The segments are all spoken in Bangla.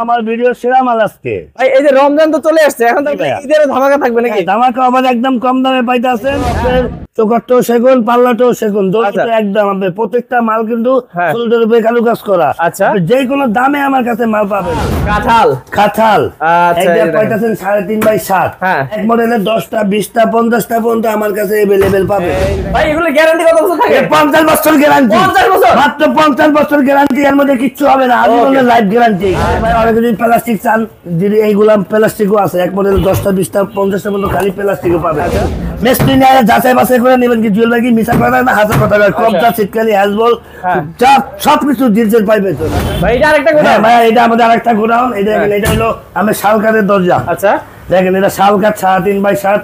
আমার ভিডিও সেরা মাল আজকে ভাই এই যে রমজান তো চলে আসছে, এখন তো ঈদের ধামাকা থাকবে নাকি? ধামাকা আবার একদম কম দামে পাইতেছেন। চৌকাট্টাও সেগুন, পাল্লাটাও সেগুন, দুটো একদম। আপনি প্রত্যেকটা মাল কিন্তু ষোলোটার উপরে কালু কাজ করা। আচ্ছা, যে কোনো দামে আমার কাছে মাল পাবেন। কাঁঠাল পাইতেছেন 3.5x7, এক মডেলের 10টা 20টা 50টা পর্যন্ত আমার কাছে অ্যাভেলেবেল পাবেন। ভাই এগুলো গ্যারান্টি কত বছর থাকে? 50 বছর গ্যারান্টি। 50 বছর, মাত্র 50 বছর গ্যারান্টি, এর মধ্যে কিচ্ছু হবে না। আজীবনের লাইফ গ্যারান্টি। ভাই অনেক যদি প্লাস্টিক চান, যদি এইগুলা প্লাস্টিকও আছে, এক মডেল 10টা 20টা 50টা পর্যন্ত খালি প্লাস্টিকও পাবেন। মেসি নিয়ে যাচাই বাছাই করে নেবেন, কি জুয়েল ভাই কি মিছা কথা না হাজার কথা না। কবজা শীতকালী হ্যাজবল যা সবকিছু ডিটেইলস পাইবেন তো। ভাই এটা আরেকটা গোডাউন। ভাই এটা আমাদের আরেকটা গোডাউন। এটা হলো আমার শালকারের দরজা। আচ্ছা দেখেন এটা শালকার 3.5x7।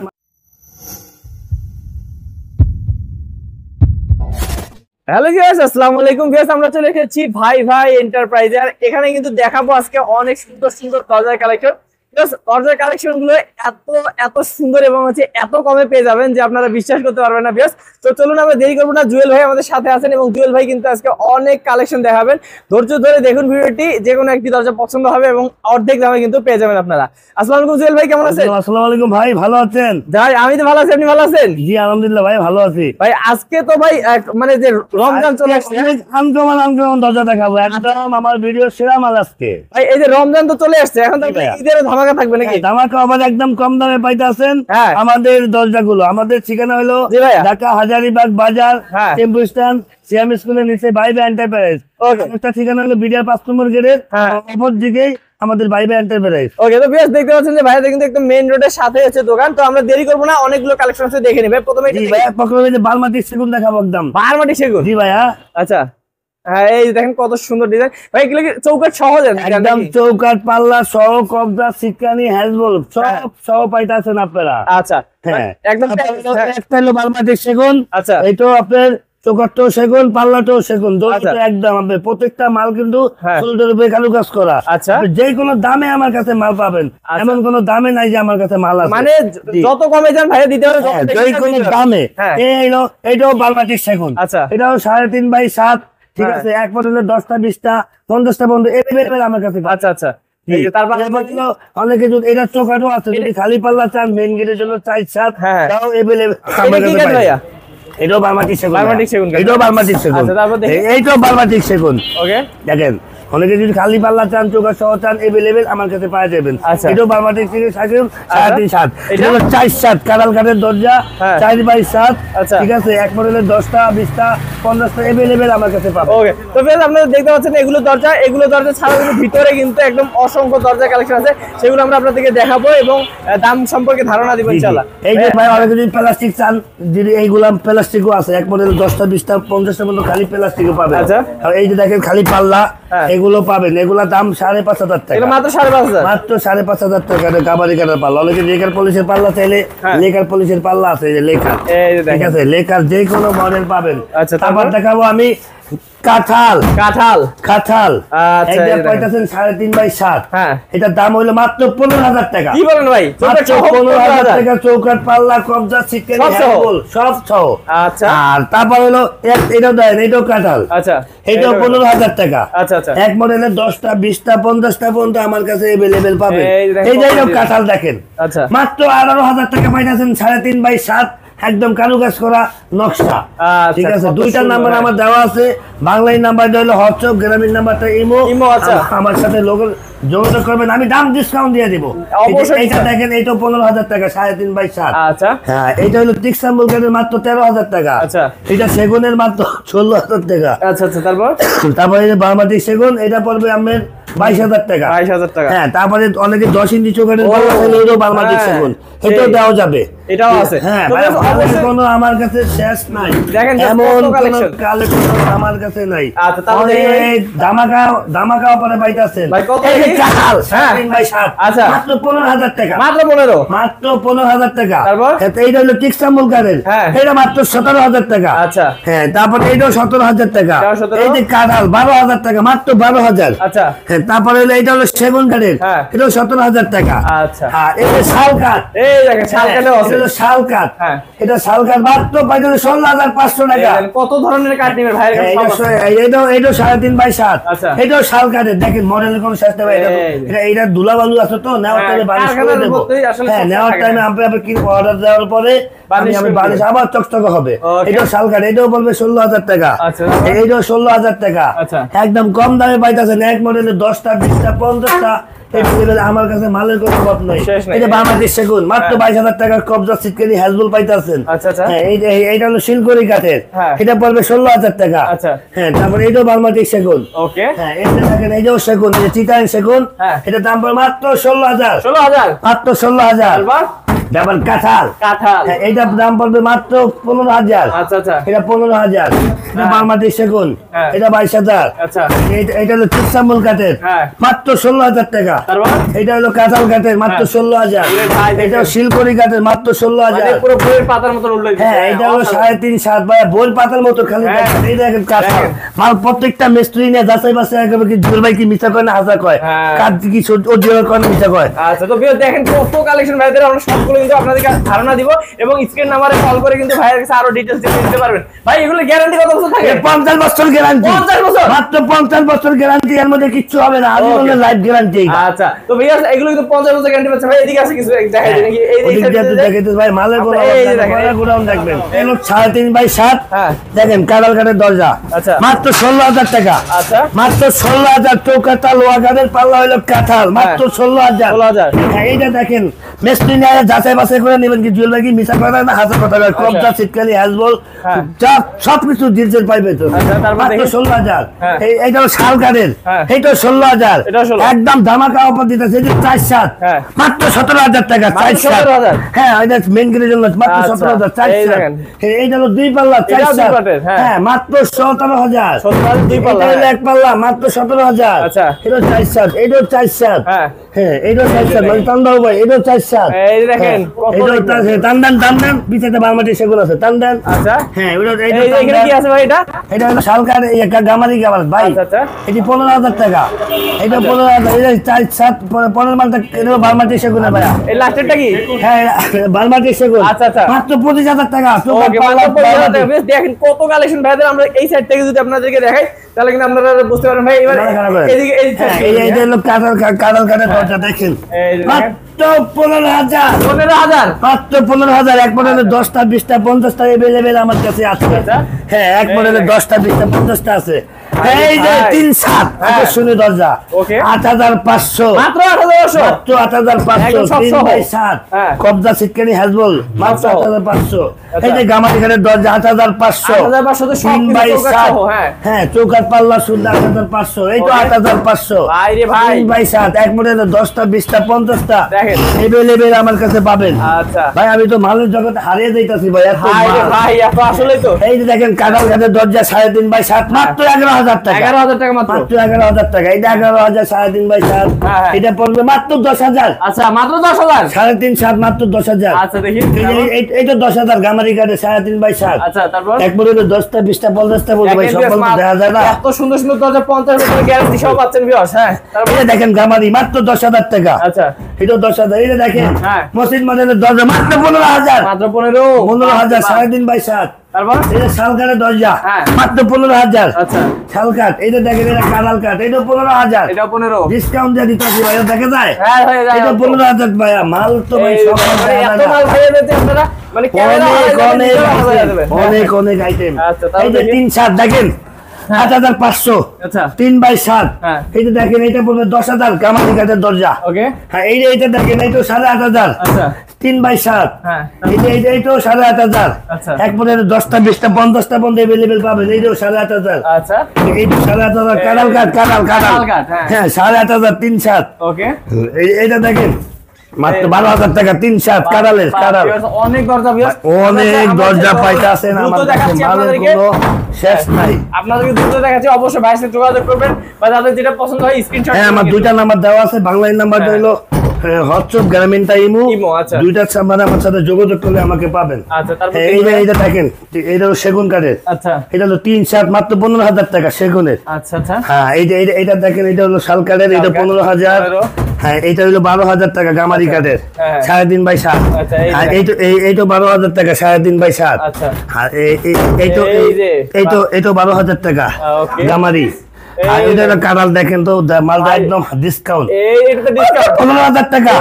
হ্যালো গাইস, আসসালামু আলাইকুম গাইস। আমরা চলে এসেছি ভাই ভাই এন্টারপ্রাইজে। আর এখানে কিন্তু দেখাবো আজকে অনেক সুন্দর সুন্দর দরজার কালেকশন। দরজার কালেকশন গুলো এত সুন্দর এবং হচ্ছে এত কমে পেয়ে যাবেন যে আপনারা বিশ্বাস করতে পারবেন না। বেশ, তো চলুন আমরা দেরি করবো না। জুয়েল ভাই আমাদের সাথে আছেন এবং জুয়েল ভাই কিন্তু আজকে অনেক কালেকশন দেখাবেন। ধৈর্য ধরে দেখুন ভিডিওটি, যে কোনো একটি দরজা পছন্দ হবে এবং অর্ধেক দামে কিন্তু পেয়ে যাবেন আপনারা। আসসালামু আলাইকুম জুয়েল ভাই, কেমন আছেন? আসসালামু আলাইকুম ভাই, ভালো আছেন? ভাই আমি তো ভালো আছি, আপনি ভালো আছেন? জি আলহামদুলিল্লাহ ভাই, ভালো আছি। ভাই আজকে তো ভাই মানে যে রমজান চলে আসছে, আনকমন দরজা দেখাবো একদম। আমার ভিডিও সেরা মাল আজকে। ভাই এই যে রমজান তো চলে আসছে, এখন তো ঈদের ধামাকা থাকবে নাকি? ধামাকা আবার একদম কম দামে পাইতেছেন আমাদের দরজাগুলো। আমাদের ঠিকানা হলো ঢাকা হাজারীবাগ বাজার, টেম্পু স্ট্যান্ড, সিএম স্কুলের নিচে বাইবে এন্টারপ্রাইজ। একটা ঠিকানা হলো বিডিআর 5 নম্বর গেটের অপর দিকেই আমাদের বাইবে এন্টারপ্রাইজ। ওকে, তো বেশ দেখতে পাচ্ছেন যে ভাইয়া কিন্তু একদম মেইন রোডের সাথে আছে দোকান। তো আমরা দেরি করব না, অনেকগুলো কালেকশন আছে দেখে নেবে। প্রথমে ভাইয়া প্রথমে বালমাটিক সেগুন দেখাবো একদম। বালমাটিক সেগুন? জি ভাইয়া। আচ্ছা হ্যাঁ, এই দেখেন কত সুন্দর ডিজাইন। ভাই এগুলো কি চৌকাঠ সহ? একদম চৌকাঠ, পাল্লা সহ, কবজা, সিটকানি, হ্যাজবল সব সহ পাইতাছেন আপনারা। আচ্ছা হ্যাঁ, একদম একটা হলো বালমাটিক সেগুন। আচ্ছা, এইটাও আপনার চৌকাঠটাও সেগুন, পাল্লাটাও সেগুন, দুটো একদম। আপনার প্রত্যেকটা মাল কিন্তু ষোলোটার উপরে কালু কাজ করা। আচ্ছা, যে কোনো দামে আমার কাছে মাল পাবেন, এমন কোনো দামে নাই যে আমার কাছে মাল আছে। মানে যত কমে যান ভাইয়া দিতে হবে, যে কোনো দামে। এইটাও বালমাটিক সেগুন। আচ্ছা, এটাও 3.5x7। ঠিক আছে, এক মডেলের 10টা 20টা 50টা পর্যন্ত এভেলেবেল আমার কাছে। আচ্ছা আচ্ছা, অনেকে যদি এটা চৌকাঠও আছে, যদি খালি পাল্লা চান মেইন গেটের জন্য 4x7 তাও এভেলেবেল। এটাও বালমাটিক সেগুন। এটাও বালমাটিক সেগুন। এইটাও বালমাটিক সেগুন। ওকে, দেখেন অনেকে যদি খালি পাল্লা চান, চৌকাঠ সহ চান, এভেলেবেল আমার কাছে পাওয়া যাবেন। এটাও বালমাটিক সেগুন 3.5x7। এটা হলো 4x7 কাঁঠাল কাঠের দরজা, 4x7। ঠিক আছে, এক মডেলের 10টা 20টা 50টা এভেলেবেল আমার কাছে পাবেন। ওকে, তো বেশ আপনারা দেখতে পাচ্ছেন এগুলো দরজা ছাড়াও কিন্তু ভিতরে কিন্তু একদম অসংখ্য দরজা কালেকশন আছে, সেগুলো আমরা আপনাদেরকে দেখাবো এবং দাম সম্পর্কে ধারণা দিব ইনশাআল্লাহ। এই যে ভাই অনেকে যদি প্লাস্টিক চান, যদি এইগুলা প্লাস্টিকও আছে, এক মডেল 10টা 20টা 50টা পর্যন্ত খালি প্লাস্টিকও পাবেন। আচ্ছা, এই যে দেখেন খালি পাল্লা, এগুলো পাবেন। এগুলা দাম 5,500 টাকা। মাত্র 5,500? মাত্র 5,500 টাকা গাবারি কাটার পাল্লা। অনেকে লেকার পলিশের পাল্লা চাইলে লেকার পলিশের পাল্লা আছে, এই যে লেকার। ঠিক আছে, লেকার যে কোনো মডেল পাবেন। আচ্ছা, তারপর দেখাবো আমি কাঁঠাল। এটা পাইতেছেন 3.5x7। এটার দাম হলো মাত্র 15,000 টাকা। কি বলেন ভাই? মাত্র 15,000 টাকা, চৌকাঠ, পাল্লা, কবজা, সিটকানি, হ্যান্ডবল সব সহ। আচ্ছা, আর তারপর হলো এটাও দেন, এটাও কাঁঠাল। আচ্ছা, এটাও 15,000 টাকা। আচ্ছা আচ্ছা, এক মডেলের 10টা 20টা 50টা পর্যন্ত আমার কাছে এভেলেবেল পাবেন। এই যে কাঁঠাল দেখেন। আচ্ছা, মাত্র 18,000 টাকা পাইতেছেন 3.5x7 একদম কারুকাজ করা নকশা। ঠিক আছে, দুইটা নাম্বার আমার দেওয়া আছে। বাংলায় নাম্বারটা হলো হোয়াটসঅ্যাপ, গ্রামীণ নাম্বারটা ইমো। আচ্ছা, আমার সাথে লোকাল যোগাযোগ করবেন, আমি দাম ডিসকাউন্ট দিয়ে দিব। এইটা দেখেন, এইটাও 15,000 টাকা 3.5x7। আচ্ছা, হ্যাঁ, এইটা হলো টিকসাম্বল কাঠের মাত্র 13,000 টাকা। আচ্ছা, এটা সেগুনের মাত্র 16,000 টাকা। আচ্ছা আচ্ছা, তারপরে এই যে বালমাটিক সেগুন, এটা পড়বে আপনার 22,000 টাকা। 22,000 টাকা। হ্যাঁ, তারপরে অনেকে 10 ইঞ্চি চৌকাঠের বালমাটিক সেগুন, এটাও দেওয়া যাবে। এটাও আছে। হ্যাঁ, কোনো আমার কাছে শেষ নাই, এমন কালেকশন আমার কাছে নাই। আচ্ছা, তাহলে ধামাকা অফারে পাইতাছেন। আচ্ছা, মাত্র 15,000 টাকা। মাত্র 15,000 টাকা। তারপর এইটা হলো টিকসাম্বল কাঠের, এটা মাত্র 17,000 টাকা। আচ্ছা, হ্যাঁ, তারপর এইটাও 17,000 টাকা। এই যে কাঁঠাল 12,000 টাকা, মাত্র 12,000। আচ্ছা, হ্যাঁ, তারপরে হলো এইটা হলো সেগুন কাঠের, এটাও 17,000 টাকা। আচ্ছা, হ্যাঁ, এই যে শাল কাঠ, এই দেখেন শাল কাঠও আছে হলো শাল কাঠ, এটা শাল কাঠ মাত্র 16,500 টাকা। কত ধরনের কাঠ নেবেন ভাই? এটা 3.5x7, এটাও শাল কাঠের। দেখেন মডেলের কোনো শেষ নেই, এটা ধুলাবালু আছে তো, নেওয়ার টাইমে বালিশ করে দেবো। হ্যাঁ, নেওয়ার টাইমে আপনি কি অর্ডার দেওয়ার পরে আমি বালিশ আবার চকচকে হবে। এটাও শাল কাঠ, এটাও বলবে 16,000 টাকা, এইটাও 16,000 টাকা। একদম কম দামে পাইতেছেন, এক মডেলের 10টা 20টা 50টা। আমার কাছে মালের কোনো অভাব নাই। এটা বাংলাদেশ সেগুন মাত্র 22,000 টাকার কবজা সিটকানি হ্যাজবল পাইতেছেন। এইটা হলো শিলকড়ি কাঠের, এটা পড়বে 16,000 টাকা। হ্যাঁ, তারপরে এইটাও বাংলাদেশ সেগুন। হ্যাঁ, এটা দেখেন এইটাও সেগুন, চিটাং সেগুন, এটা দাম পড়বে মাত্র 16,000, মাত্র 16,000। ডাবল কাঁঠাল, এইটার দাম পড়বে মাত্র 15,000। এটা 15,000। এটা বাংলাদেশ সেগুন, এটা 22,000। এটা হলো চিপসামুল কাঠের, মাত্র 16,000 টাকা। এটা হলো কাঁঠাল কাঠের, মাত্র 16,000। এটা শিলকড়ি কাঠের, মাত্র 16,000। পুরো বইয়ের পাতার মতো উল্লেখ। হ্যাঁ, এটা হলো 3.5 7 ভাই, বইয়ের পাতার মতো খালি। এই দেখেন কাঁঠাল মাল, প্রত্যেকটা মিস্ত্রি নিয়ে যাচাই বাছাই একেবারে কি জুয়েল ভাই কি মিছা কয় না হাজা কয়, কাঠ কি অরিজিনাল কয় না মিছা কয়। আচ্ছা, তো দেখেন কত কালেকশন ভাইদের, আমরা সবগুলো কিন্তু আপনাদেরকে ধারণা দিব এবং স্ক্রিন নাম্বারে কল করে কিন্তু ভাইয়ের কাছে আরো ডিটেইলস দিতে পারবেন। ভাই এগুলো গ্যারান্টি কত বছর থাকে? 50 বছর গ্যারান্টি। 50 বছর, মাত্র 50 বছর গ্যারান্টি, এর মধ্যে কিচ্ছু হবে না, আজীবনের লাইফ গ্যারান্টি। আচ্ছা, তো ভাই এগুলো কিন্তু 50 বছর গ্যারান্টি পাচ্ছে। ভাই এদিকে আছে কিছু দেখাই দেন নাকি? এই দেখাইতে ভাই মালের বড় গোডাউন দেখবেন। এই লোক 3.5x7, দেখেন কাঁঠাল কাঠের দরজা, মাত্র 16,000 টাকা। মাত্র 16,000। চৌকাটা লোহা কাঠের, পাল্লা হলো কাঁঠাল, মাত্র 16,000। এইটা দেখেন মিস্ত্রি নিয়ে যাচাই বাছাই করে নেবেন, কি জুয়েল ভাই কি মিছা কথা না হাজার কথা কয়। কবজা সিটকানি হ্যাজবল যা সবকিছু ডিটেইলস পাইবে তো, মাত্র 16,000। এইটা হলো শাল কাঠের, এইটাও 16,000। একদম ধামাকা অফার দিতেছে, এই যে 4-7, মাত্র 17,000 টাকা। 4-7, হ্যাঁ, এটা মেইন গেটের জন্য মাত্র 17,000। 4-7। এইটা হলো 2 পাল্লা 4-7, হ্যাঁ, মাত্র 17,000। এটা হলো 1 পাল্লা, মাত্র 17,000। এটা 4-7, এটাও 4-7। হ্যাঁ, এটাও 4-7, মানে টান্দাও ভাই, এটাও 4-7। এই দেখেন টান্দান পিছনে বাংলাদেশ সেগুলো আছে টান্দান। হ্যাঁ, এখানে কি আছে ভাই? এটা হলো শালকার গামারি গামার ভাই, এটি 15,000 টাকা। এটা 15,000। এটা 4-7 15 মালটা, এটা বাংলাদেশ সেগুলো ভাই। এই লাস্টেরটা কি? হ্যাঁ, বাংলাদেশ সেগুলো, মাত্র 25,000 টাকা। দেখেন কত কালেকশন ভাইদের। আমরা এই সাইড থেকে যদি আপনাদেরকে দেখাই তাহলে কিন্তু আপনারা বুঝতে পারবেন ভাই। এবার এদিকে এই যে লোক কাঁঠাল কাঠের দরজা দেখেন, মাত্র 15,000। মাত্র 15,000। এক মডেলের 10টা 20টা 50টা এভেলেবেল আমার কাছে আছে। হ্যাঁ, এক মডেলের 10টা 20টা 50টা আছে। এই যে 3-7 শুনে দরজা, 8,500। মাত্র 8,500। 3/7 কবজা সিটকানি হ্যাজবল, মাত্র 8,500। এই যে গামারি কাঠের দরজা 8,500। 3/7, হ্যাঁ, চৌকাঠ পাল্লা শুদ্ধ 8,500। এই তো 8,500। 3/7 এক মডেলের 10টা 20টা 50টা এভেলেবেল আমার কাছে পাবেন। ভাই আমি তো মালের জগতে হারিয়ে যাইতাছি ভাই। এই যে দেখেন কাঁঠাল কাঠের দরজা 3.5/7, মাত্র 11,000 টাকা। 11,000 টাকা মাত্র 11,000 টাকা। এটা 11,000 3.5/7। এটা পড়বে মাত্র 10,000। আচ্ছা, মাত্র 10,000। 3.5/7 মাত্র 10,000। আচ্ছা, দেখি এইটা 10,000 গামারি কাঠে 3.5/7। আচ্ছা, তারপর এক মডেলের 10টা 20টা 50টা বলতে ভাই সব বলতে দেখা যায় না। এত সুন্দর সুন্দর দরজা 50 বছরের গ্যারান্টি সব পাচ্ছেন ভিউয়ার্স। হ্যাঁ, তারপরে দেখেন গামারি মাত্র 10,000 টাকা। আচ্ছা, এটা 10,000। এই যে দেখেন মসজিদ মডেলের দরজা মাত্র 15,000। মাত্র 15,000 3.5/7। তারপর এই যে শালকাঠের দরজা মাত্র 15,000। আচ্ছা, শালকাঠ। এইটা দেখেন, এটা কাঁঠাল কাঠ, এটা 15,000। এটা 15 ডিসকাউন্ট দিয়ে দিতেছি ভাই, দেখা যায়। হ্যাঁ, এটা 15,000 ভাই। মাল তো ভাই সব এত মাল খাইয়ে দিতে আপনারা, মানে ক্যামেরা অনেক আইটেম। এই যে 3-7 দেখেন 8,500। আচ্ছা, 3/7। এই যে দেখেন, এটা পড়বে 10,000 গামারি কাঠের দরজা। ওকে, হ্যাঁ, এইটা দেখেন, এইটা 8,500। আচ্ছা, 3/7। এইটাও 8,500। আচ্ছা, এক মডেলের 10টা 20টা 50টা বন্ধ এভেলেবেল পাবেন। এইটাও 8,500। আচ্ছা, এইটা 8,500 কাঁঠাল কাঠ। হ্যাঁ, 8,500 3/7। ওকে, এইটা দেখেন মাত্র 12,000 টাকা। 3/7 কাঁঠালের কাঁঠাল। অনেক দরজা পাইতাছেন আমার কাছে, মালের কোনো শেষ নাই। আপনাদেরকে দ্রুত দেখাচ্ছি, অবশ্যই ভাইয়ের সাথে যোগাযোগ করবেন বা যাদের যেটা পছন্দ হয় স্ক্রিনশট। হ্যাঁ, আমার দুইটা নাম্বার দেওয়া আছে। বাংলায় নাম্বার হলো হোয়াটসঅ্যাপ গ্রামীণটা ইমো আচ্ছা দুইটা মানে আমার সাথে যোগাযোগ করলে আমাকে পাবেন। আচ্ছা তারপর এইটা দেখেন, এটা হলো সেগুন কাঠের। আচ্ছা এটা হলো 3-7 মাত্র 15,000 টাকা সেগুনের। আচ্ছা আচ্ছা হ্যাঁ এইটা দেখেন, এটা হলো শাল কাঠের, এটা 15,000। হ্যাঁ এইটা হলো 12,000 টাকা গামারি কাঠের 3.5x7। এইটা 12,000 টাকা 3.5x7। আচ্ছা আর এইটা 12,000 টাকা গামারি। আর এটা কাঁঠাল দেখেন তো, মালটা একদম ডিসকাউন্ট, 15,000 টাকা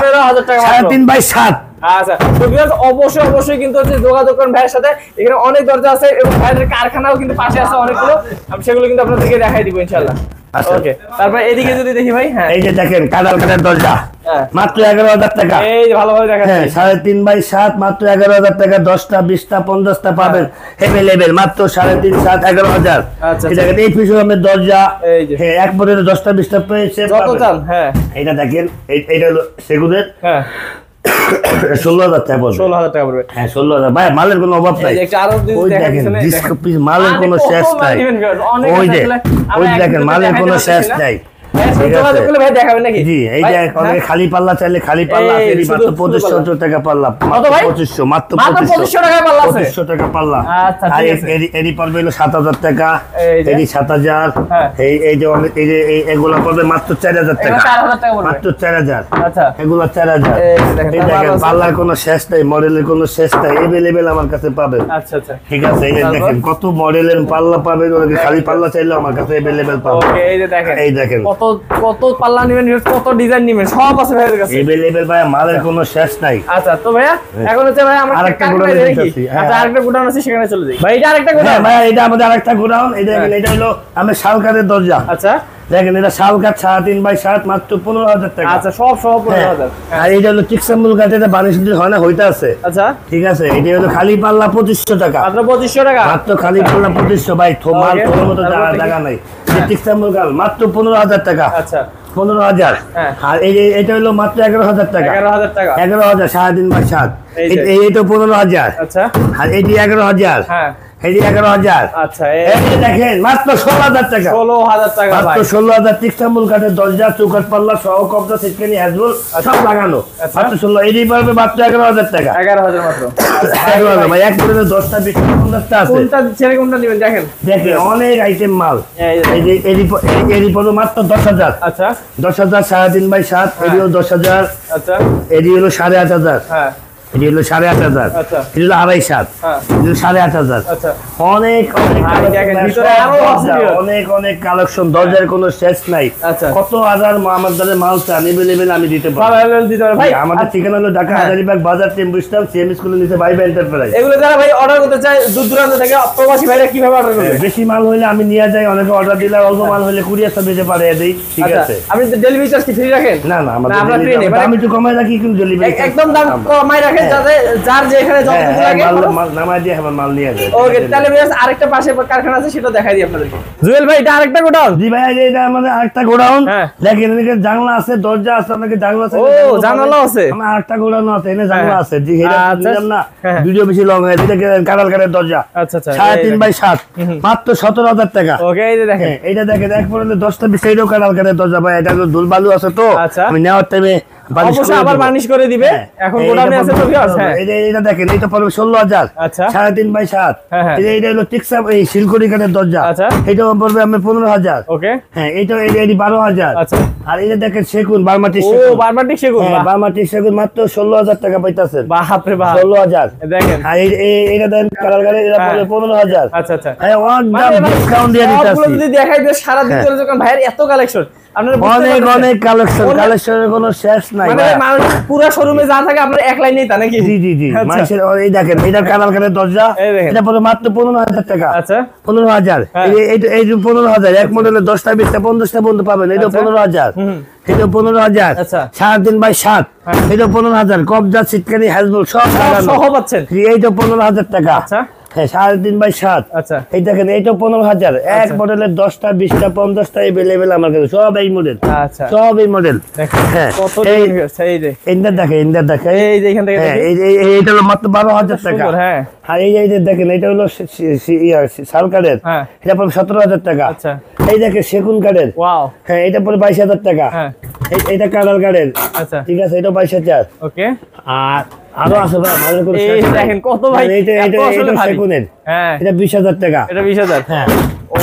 3.5x7। আচ্ছা তো ভিউয়ার্স অবশ্যই কিন্তু হচ্ছে যোগাযোগ করুন ভাইয়ের সাথে। এখানে অনেক দরজা আছে এবং ভাইয়ের কারখানাও কিন্তু পাশে আছে অনেকগুলো, আমি সেগুলো কিন্তু আপনাদেরকে দেখাই দিব ইনশাআল্লাহ। ওকে তারপর এদিকে যদি দেখি ভাই, হ্যাঁ এই যে দেখেন কাঁঠাল কাঠের দরজা মাত্র 11,000 টাকা। এই ভালোভাবে দেখাচ্ছি, হ্যাঁ 3.5x7 মাত্র 11,000 টাকা। 10টা 20টা 50টা পাবেন अवेलेबल মাত্র 3.5 7 11,000। আচ্ছা এই দেখেন এই পিছনের দরজা, হ্যাঁ এক মডেলের 10টা 20টা পেয়েছে যত চান। হ্যাঁ এটা দেখেন, এইটা হলো সেগুনের, হ্যাঁ 16,000 টাকা পড়বে। 16,000 টাকা পড়বে। হ্যাঁ 16,000। ভাই মালের কোনো অভাব নাই, ওই দেখেন ডিস্ক পিস, মালের কোনো শেষ নাই। ওই দেখেন মালের কোনো শেষ নাই। খালি পাল্লা চাইলে খালি পাল্লা মাত্র 2500 টাকা পাল্লা, 2500 মাত্র 2500 টাকা পাল্লা। আর এরই পড়বে হলো 7,000 টাকা, এরই 7,000। এই যে এগুলা পড়বে মাত্র 4,000 টাকা, মাত্র 4,000। এগুলা 4,000। এই দেখেন পাল্লার কোনো শেষ নাই, মডেলের কোনো শেষ নাই, এভেলেবেল আমার কাছে পাবেন। ঠিক আছে, এই দেখেন কত মডেলের পাল্লা পাবেন, খালি পাল্লা চাইলে আমার কাছে এভেলেবেল পাবেন। এই দেখেন কত পাল্লা নেবেন, কত ডিজাইন নেবেন, সব আছে ভাইয়ের কাছে अवेलेबल ভাই, মালের কোনো শেষ নাই। আচ্ছা তো ভাইয়া এখন হচ্ছে ভাই আমরা আরেকটা গোডাউন দেখি। আচ্ছা আরেকটা গোডাউন আছে, সেখানে চলে যাই ভাই। এটা আরেকটা গোডাউন, ভাই এটা আমাদের আরেকটা গোডাউন। এই দেখেন এটা হলো আমি শালকাঠের দরজা। আচ্ছা দেখেন এটা শালকাঠ 3.5x7 মাত্র 15,000 টাকা। আচ্ছা সব 15,000। আর এটা হলো চিকসাম্বুল কাঠ, এটা বানিশ হয় না, হইতা আছে। আচ্ছা ঠিক আছে, এটা হলো খালি পাল্লা 2500 টাকা, মাত্র 2500 টাকা, মাত্র খালি পাল্লা 2500। ভাই মাল তোর মতো জায়গা নাই। চিকসাম্বুল কাঠ মাত্র 15,000 টাকা। আচ্ছা 15,000। আর এটা হলো মাত্র 11,000 টাকা। 11,000 টাকা, 11,000 3.5x7। এইটা 15,000। আচ্ছা আর এটি 11,000। হ্যাঁ এটি 11,000। আচ্ছা দেখেন মাত্র 16,000 টাকা, 16,000 টাকা, মাত্র 16,000। চিকসাম্বুল কাঠের দরজা, চৌকাঠ পাল্লা সহ, কবজা সিটকানি হ্যাজবল সব লাগানো, মাত্র 16। এটি পারবে মাত্র 11,000 টাকা, 11,000 মাত্র। 11,000 ভাই। এক করে 10টা 20টা 50টা আছে, কোনটা ছেড়ে কোনটা নেবেন দেখেন, দেখেন অনেক আইটেম মাল। এটি পড়বে মাত্র 10,000। আচ্ছা 10,000 3.5x7। এটিও 10,000। আচ্ছা এটি হলো 8,500। হ্যাঁ এটি হলো 8,500। আচ্ছা এটি হলো 2.5x7। এটি হলো 8,500। আচ্ছা অনেক অনেক কালেকশন, দরজার কোনো শেষ নাই। কত হাজার আমাদের মাল চান এভেলেবেল আমি দিতে পারি। আমাদের ঠিকানা হলো ঢাকা হাজারীবাগ বাজার, টেম্পু স্ট্যান্ড, সিএম স্কুলের নিচে ভাইবা এন্টারপ্রাইজ। এগুলো যারা ভাই অর্ডার করতে চায় দূর দূরান্ত থেকে, প্রবাসী ভাইরা কিভাবে অর্ডার করবে? বেশি মাল হইলে আমি নিয়ে যাই, অনেকে অর্ডার দিলে, অল্প মাল হইলে কুরিয়ার সার্ভিসে পাঠিয়ে দেই। ঠিক আছে, আপনি ডেলিভারি চার্জ কি ফ্রি রাখেন? না আমরা ফ্রি নেই, আমি একটু কমাই রাখি, কিন্তু ডেলিভারি একদম দাম কমাই রাখেন, যাতে যার যেখানে যতটুকু লাগে মাল নামাই দিয়ে মাল নিয়ে যায়। ওকে তাহলে ভাই আরেকটা পাশে কারখানা আছে, সেটা দেখাই দিই আপনাদেরকে। জুয়েল ভাই এটা আরেকটা গোডাউন? জি ভাই এটা আমাদের আরেকটা গোডাউন। দেখেন এখানে জানলা আছে, দরজা আছে, আপনাকে জানলা আছে। ও জানালা আছে, আমার আরেকটা গোডাউন আছে, এখানে জানলা আছে। জি এটা বুঝলাম না, ভিডিও বেশি লং হয়ে যায়। দেখেন কাঁঠাল কাঠের দরজা। আচ্ছা আচ্ছা 3.5x7 মাত্র 17,000 টাকা। ওকে এই যে দেখেন, এইটা দেখেন এক পর্যন্ত 10টা 20 এইটাও কাঁঠাল কাঠের দরজা ভাই। এটা তো ধুল বালু আছে তো, আমি নেওয়ার টাইমে অবশ্যই আবার বানিশ করে দিবে। এখন গোডাউনে আছে তো ভিউয়ার্স। হ্যাঁ এটা দেখেন, এটা পড়বে 16,000। আচ্ছা 3.5x7। এটা হলো টিকসাপ এই শিলকুড়ি কাঠের দরজা। আচ্ছা এটাও পড়বে আমি 15,000। ওকে হ্যাঁ এটা 12,000। আচ্ছা আর এটা দেখেন সেগুন, বার্মাটিক সেগুন। ও বার্মাটিক সেগুন, বার্মাটিক সেগুন মাত্র 16,000 টাকা পাইতাছেন। বাপ রে বাপ, 16,000 দেখেন। আর এটা দেখেন কালার গাড়ি, এটা পড়বে 15,000। আচ্ছা আচ্ছা হ্যাঁ একদম ডিসকাউন্ট দিয়ে দিতেছি। সবগুলো যদি দেখাই দিই সারা দিন চলে যখন ভাইয়ের এত কালেকশন, অনেক কালেকশনের কোনো শেষ নাই। মানে পুরো শোরুমে যা থাকে আপনার এক লাইনেই তা নাকি? জি মানুষের এই দেখেন এটা কালার কাঠের দরজা, এটা পড়বে মাত্র 15,000 টাকা। আচ্ছা 15,000। এই 15,000 এক মডেলের 10টা 20টা 50টা বন্ধু পাবেন। এটা 15,000। এটা 15,000। 3.5x7। এটা 15,000। কবজা সিটকানি হ্যাজবল সহ পাচ্ছেন। এইটা 15,000 টাকা। আচ্ছা 3.5x7। আচ্ছা এই দেখেন এইটা 15,000। এক মডেলের 10টা 20টা 50টা এভেলেবেল আমার কাছে, সব এই মডেল। আচ্ছা সব এই মডেল। হ্যাঁ ইন্দার দেখেন, এই যে এখান থেকে এইটা হলো মাত্র 12,000 টাকা। হ্যাঁ আর এই যে দেখেন এটা হলো শালকাঠের, এটা পড়বে 17,000 টাকা। আচ্ছা এই দেখে সেগুন কাঠের। ওয়াও। হ্যাঁ এটা পড়বে 22,000 টাকা। হ্যাঁ এটা কাঁঠাল কাঠের। আচ্ছা ঠিক আছে, এটা 22,000। ওকে। আর আরো আছে ভাই, ভালো করে এই দেখেন কত ভাই, এটা সেগুনের। হ্যাঁ এটা 20,000 টাকা। এটা 20,000। হ্যাঁ ও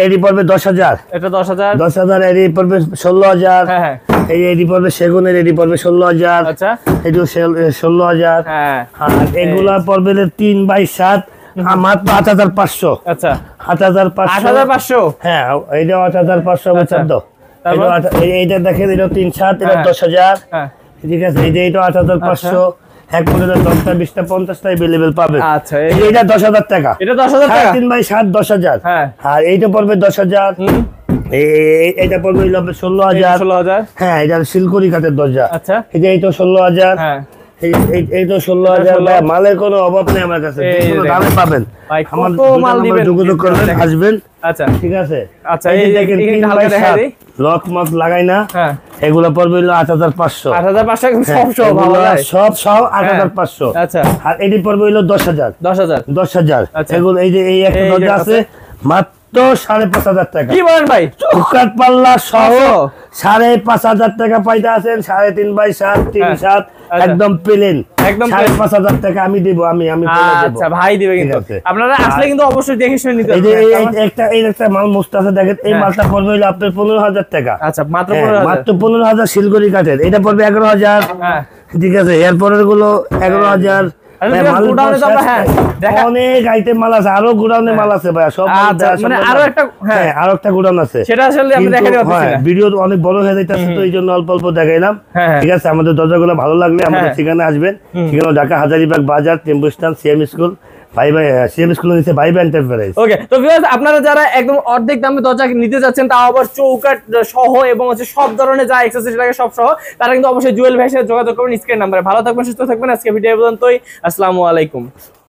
এডি পড়বে 10,000। এটা 10,000। 10,000 এডি পড়বে 16,000। হ্যাঁ হ্যাঁ এই এডি পড়বে সেগুনের, এডি পড়বে 16,000। আচ্ছা এডি 16,000। হ্যাঁ আর এগুলা পড়বে 3/7 মাত্র 8,500। আচ্ছা 8,500। 8,500। হ্যাঁ এইটা 8,500 আচ্ছা। বছর। তারপর এইটা দেখেন, এটা 3/7, এটা 10,000। হ্যাঁ ঠিক আছে, এইটা 8,500। এক মডেলের 10টা 20টা 50টা अवेलेबल পাবে। আচ্ছা এইটা 10,000 টাকা। এটা 10,000 টাকা। 3/7 10,000। হ্যাঁ আর এইটা পড়বে 10,000। এইটা পড়বে 16,000। 16,000। হ্যাঁ এটা সিলকুড়ি কাঠের দরজা। আচ্ছা এইটা 16,000। হ্যাঁ এই তো 16,000। মালের কোনো অভাব নেই আমার কাছে, যে কোনো দামে পাবেন। ভাই আমার কত মাল দিবেন, যোগাযোগ করবেন, আসবেন। আচ্ছা ঠিক আছে। আচ্ছা এই দেখেন এইটা হালকা দেখা দেই। লক মক লাগাই না। হ্যাঁ এগুলো পড়বে 8,500। 8,500 সব সব ভালো যায়। সব 8,500। আচ্ছা আর এটি পড়বে 10,000। 10,000। 10,000। আচ্ছা। এগুলো এই যে এই একটা এই যে দরজা আছে। আছে মাত্র 5,500 টাকা। কি বলেন ভাই? চৌকাঠ পাল্লা সহ সহ? 5,500 টাকা পাইতে আছেন। 3.5/7 3/7 আচ্ছা। একদম প্লেন। একদম 5,500 টাকা আমি দেব। আমি বলে দেব। আচ্ছা ভাই দিবে কিন্তু। ঠিক আছে। আপনারা আসলে কিন্তু অবশ্যই দেখে শুনে নিতে এই যে হবে। এই একটা মাল মুস্তাফা দেখেন, এই হ্যাঁ। মালটা পড়বে হলো আপনার 15,000 টাকা। আচ্ছা মাত্র হ্যাঁ, 15,000। মাত্র 15,000 শিলগুড়ি কাঠের। এটা পড়বে 11,000। হ্যাঁ ঠিক আছে, এরপরের গুলো 11,000। আচ্ছা, হ্যাঁ, ঠিক আছে, মালের গোডাউনে তো আমরা, শেষ হ্যাঁ, নাই। দেখা- অনেক আইটেম মাল আছে, আরো গোডাউনে মাল আছে ভাই, সব মাল আচ্ছা, দেওয়া মানে সম্ভব আরো না। একটা, হ্যাঁ। হ্যাঁ, আরো একটা গোডাউন আছে। সেটা আসলে আমরা কিন্তু, দেখাতে পারতেছি হ্যাঁ, না। ভিডিও অনেক বড় হয়ে যাইতেছে, তো এই জন্য অল্প অল্প দেখাইলাম। হ্যাঁ, হ্যাঁ। ঠিক আছে, আমাদের দরজাগুলো ভালো লাগলে আমাদের হ্যাঁ। ঠিকানা আসবেন। ঠিকানা ঢাকা হাজারীবাগ বাজার, টেম্পু স্ট্যান্ড, সিএম স্কুল। ভাই সিএম স্কুলের নিচে ভাই এন্টারপ্রাইজ। ওকে, তো ভিউয়ার্স আপনারা যারা একদম অর্ধেক দামে দরজা নিতে যাচ্ছেন, তাও আবার চৌকাঠ সহ এবং হচ্ছে সব ধরনের যা অ্যাক্সেসরিজ লাগে সব সহ, তারা কিন্তু অবশ্যই জুয়েল ভাইয়ের সাথে যোগাযোগ করবেন স্ক্রিন নম্বরে। ভালো থাকবেন, সুস্থ থাকবেন। আজকে ভিডিও পর্যন্তই। আসসালামু আলাইকুম।